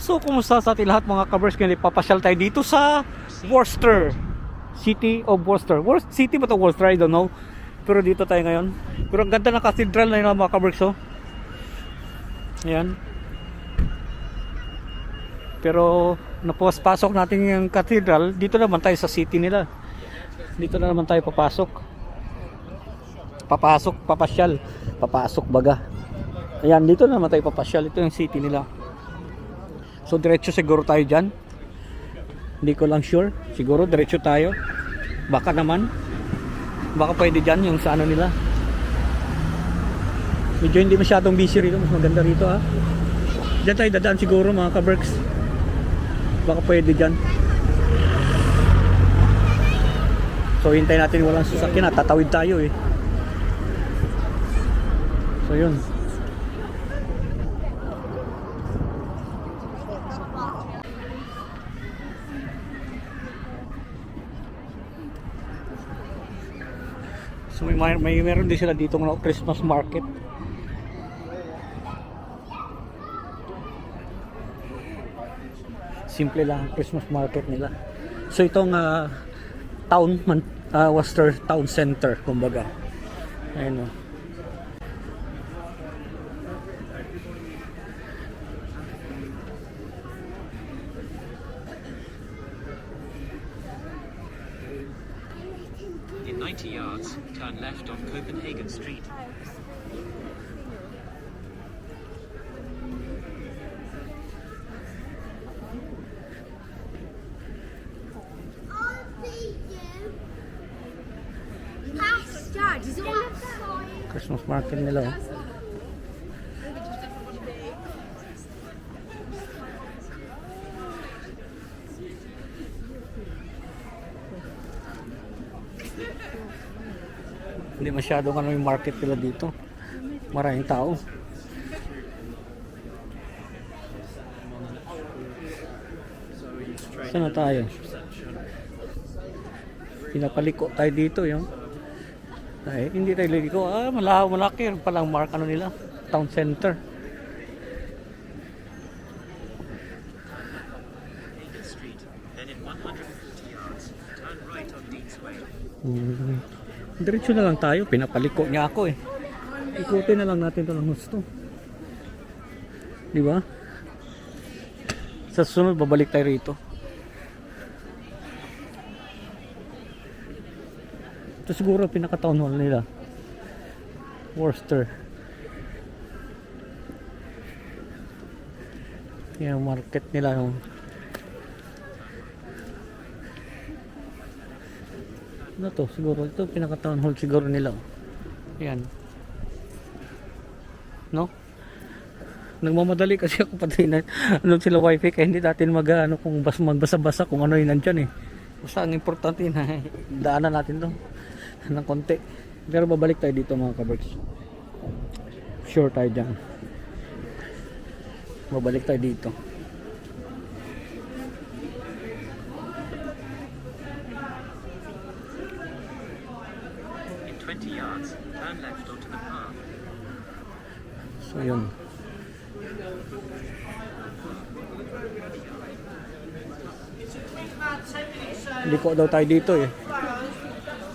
So, kumusta sa ating lahat mga kabers? Ngayon, ipapasyal tayo dito sa Worcester. City of Worcester. City ba ito Worcester? I don't know. Pero dito tayo ngayon. Pero ang ganda ng cathedral na yun mga kabers. Oh. Ayan. Pero, napasok natin yung cathedral. Dito naman tayo sa city nila. Dito na naman tayo papasok. Papasyal. Papasok baga. Ayan, dito na naman tayo papasyal. Ito yung city nila. So diretso siguro tayo dyan. Hindi ko lang sure. Siguro diretso tayo. Baka naman. Baka pwede dyan yung sa ano nila. Medyo hindi masyadong busy rito. Mas maganda rito ha. Dyan tayo dadaan siguro mga ka-Berks. Baka pwede dyan. So hintayin natin walang sasakyan. Tatawid tayo eh. So yun. So may meron din sila dito ng Christmas market. Simple lang ang Christmas market nila. So itong Worcester Town Center kumbaga. Ayun oh. In 90 yards, turn left on Copenhagen Street. Christmas market nila oh. Hindi masyadong ano yung market nila dito. Maraming tao. Saan na tayo? Pinapaliko tayo dito yung. Ay, hindi tayo liliko. Malaki palang mark ano nila. Town center. Then in 150 yards, turn right on Deans Way. Diretso na lang tayo. Pinapaliko niya ako eh. Ikutin na lang natin ito ng gusto. Di ba? Sa susunod, babalik tayo rito. Ito siguro pinaka-town hall nila. Worcester. Yung market nila. Ano to? Siguro ito pinaka-town hall siguro nila. Ayan. No? Nagmamadali kasi ako pati na ano sila wifi kaya hindi natin mag-ano kung magbasa-basa kung ano yung nandyan eh. Basta ang importante na daanan natin to ng konti. Pero babalik tayo dito mga ka-Berks. Sure tayo dyan. Babalik tayo dito. In 20 yards, turn left onto the path. So yun. Liko daw tayo dito eh.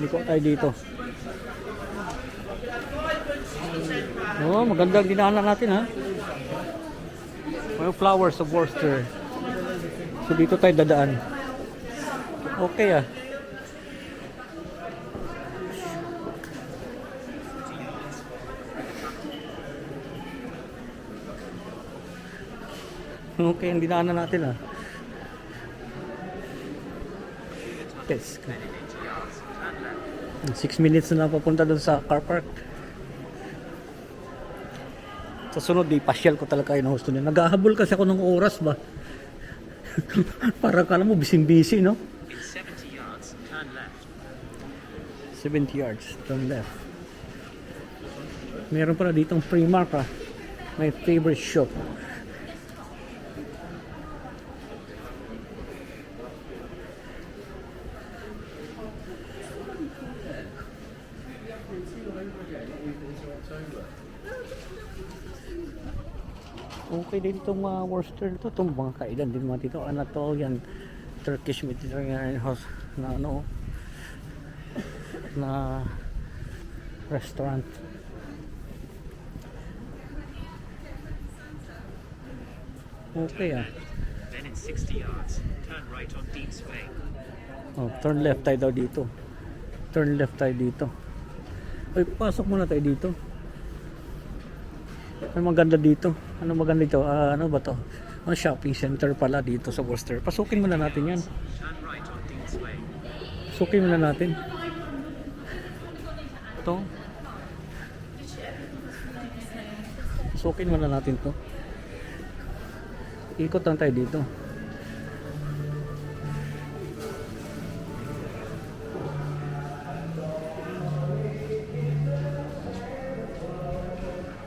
Liko tayo dito. Oh, magandang dinaanan natin ha. May flowers of Worcester. So dito tayo dadaan. Okay ah. Okay, ang dinaanan natin ah. Yes. 6 minutes na papunta doon sa car park. Sa sunod, di pasyal ko talaga yung gusto niya. Naghahabol kasi ako ng oras ba. Para kala mo, busy no? In 70 yards, turn left. 70 yards, turn left. Meron pala ditong Primark ah. My favorite shop. Okay din itong mga Worcester to. Itong mga kainan din mga dito. Anatolian Turkish Mediterranean House na ano na restaurant. Okay ah. Then in 60 yards, turn right on Deans Way. Oh, turn left tayo daw dito. Turn left tayo dito. Ay, pasok muna tayo dito. Ano maganda dito? Ano maganda dito? Ano ba to? Ang shopping center pala dito sa Worcester. Pasukin muna natin yan. Turn right on Deans Way. Pasukin muna natin. Ito. Pasukin muna natin to. Ikot lang tayo dito.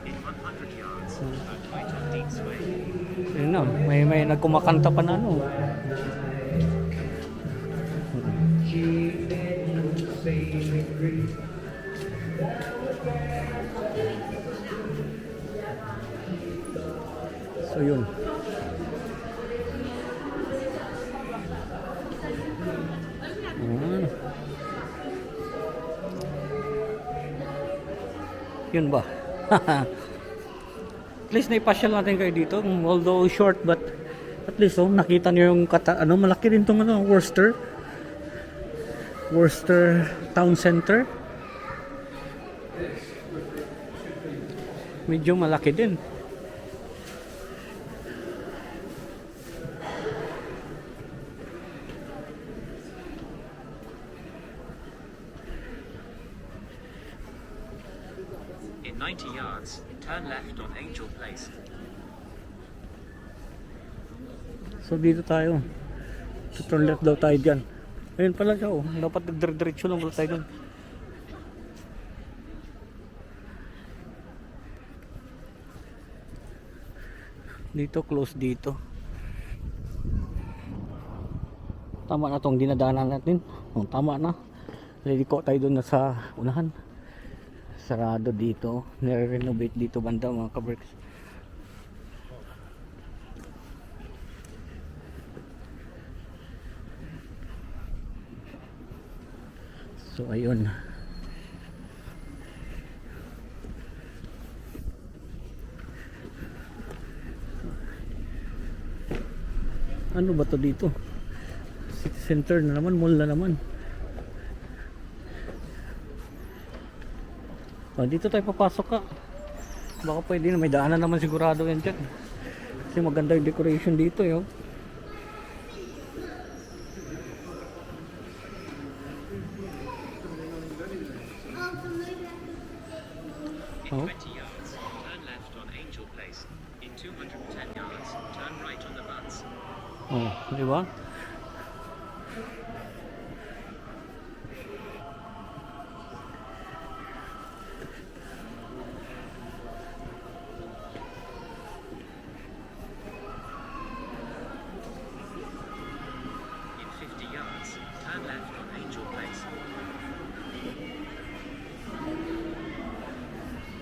In 100 yards, turn right on Deans Way. Yun na, may nagkumakanta pa na ano. So yun. Yun ba? At least naipasyal natin kayo dito, although short, but at least nakita niyo yung malaki rin tong Worcester Town Center. Medyo malaki din. In 90 yards, turn left on Angel Place. So dito tayo. So turn left daw tayo dyan. Ayun pala siya oh. Dapat nagdiretso lang pala tayo dun. Dito, close dito. Tama na tong dinadaanan natin. Oh, tama na. Ready ko tayo dun na sa unahan. Sarado dito. Nire-renovate dito banda mga kabricks. So ayun. Ano ba to dito? City center na naman, mall na naman. Oh, dito tayo papasok ka. Baka pwede na, may daanan naman sigurado yan dyan. Kasi maganda yung decoration dito yun. In Oh. 20 yards, turn left on Angel Place. In 210 yards, turn right on the Buds. Oh, di ba? In 50 yards, turn left on Angel Place.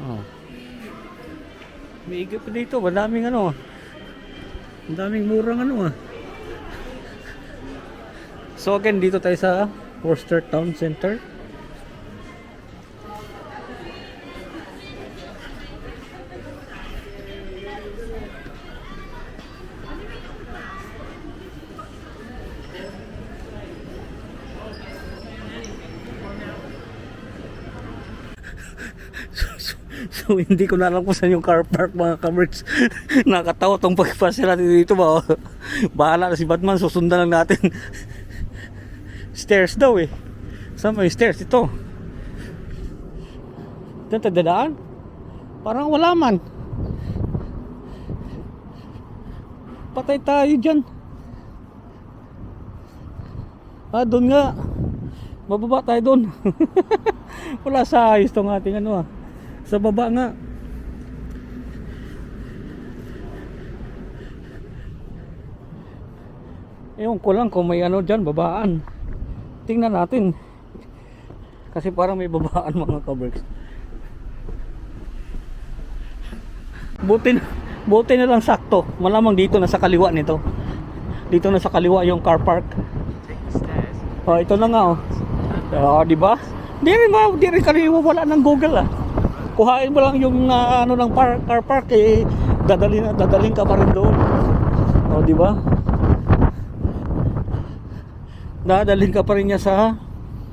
Oh. May igip dito, madaming ano. Ang daming murang ano ah. So again, dito tayo sa Worcester Town Center. So hindi ko na alam kung saan yung car park mga kamerts. Nakakatawa tong pagpasya natin dito ba. Bahala na si Batman, susundan lang natin. Stairs daw eh. Saan ba yung stairs? Ito. Diyan tayo dadaan? Parang wala man. Patay tayo dyan. Ah, doon nga. Bababa tayo doon. Wala sa ayos tong ating ano ah. Sa baba nga. Ewan ko lang kung may ano dyan, babaan. Tingnan natin. Kasi parang may babaan mga kabricks. Buti na lang sakto. Malamang dito na sa kaliwa nito. Dito na sa kaliwa yung car park. Take the stairs. Oh, ito na nga oh. Di ba? Di rin kaliwa wala ng Google ah. Kuhain mo lang yung ano ng car park eh dadalhin ka pa rin doon. Oh, di ba? Dadalhin ka pa rin niya sa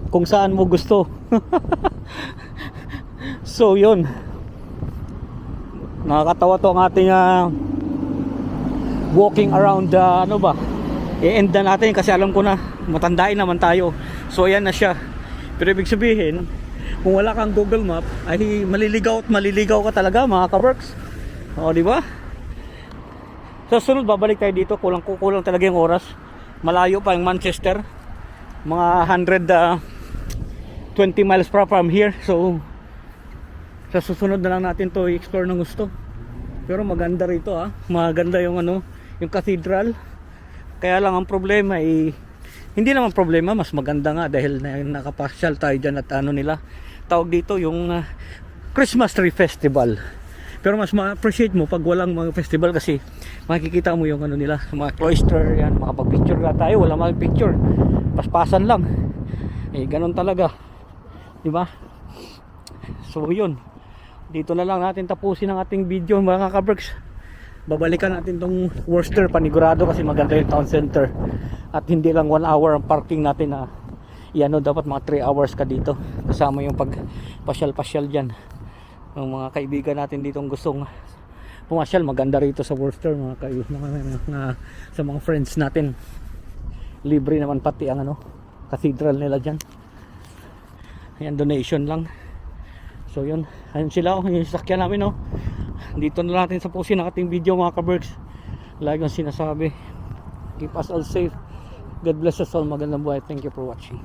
kung saan mo gusto. So, yun. Nakakatawa to ang ating walking around ano ba? I-end na natin kasi alam ko na matandain naman tayo. So, ayan na siya. Pero ibig sabihin, kung wala kang Google Map, ay maliligaw at maliligaw ka talaga mga ka-works. O, di ba? Sa sunod, babalik tayo dito. Kulang talaga yung oras. Malayo pa yung Manchester. Mga 120 miles from here. So, sa susunod na lang natin to i-explore ng gusto. Pero maganda rito maganda yung ano, yung cathedral. Kaya lang ang problema ay hindi naman problema, mas maganda nga dahil nakapasyal tayo dyan at ano nila tawag dito yung Christmas Tree Festival. Pero mas ma-appreciate mo pag walang mga festival kasi makikita mo yung ano nila, mga cloister yan, makapag-picture na tayo, wala mag-picture, paspasan lang ganun talaga, di ba? So yun, dito na lang natin tapusin ang ating video mga ka-Berks. Babalikan natin tong Worcester panigurado kasi maganda yung town center at hindi lang 1 hour ang parking natin dapat mga 3 hours ka dito kasama yung pagpasyal-pasyal dyan ng mga kaibigan natin dito gustong pumasyal. Maganda rito sa Worcester sa mga friends natin, libre naman pati ang cathedral nila dyan. Ayan, donation lang. So yun, ayun sila yung sasakyan namin dito na natin sa pusin ang ating video mga ka-Berks. Lagi ang sinasabi, keep us all safe, God bless us all, magandang buhay, thank you for watching.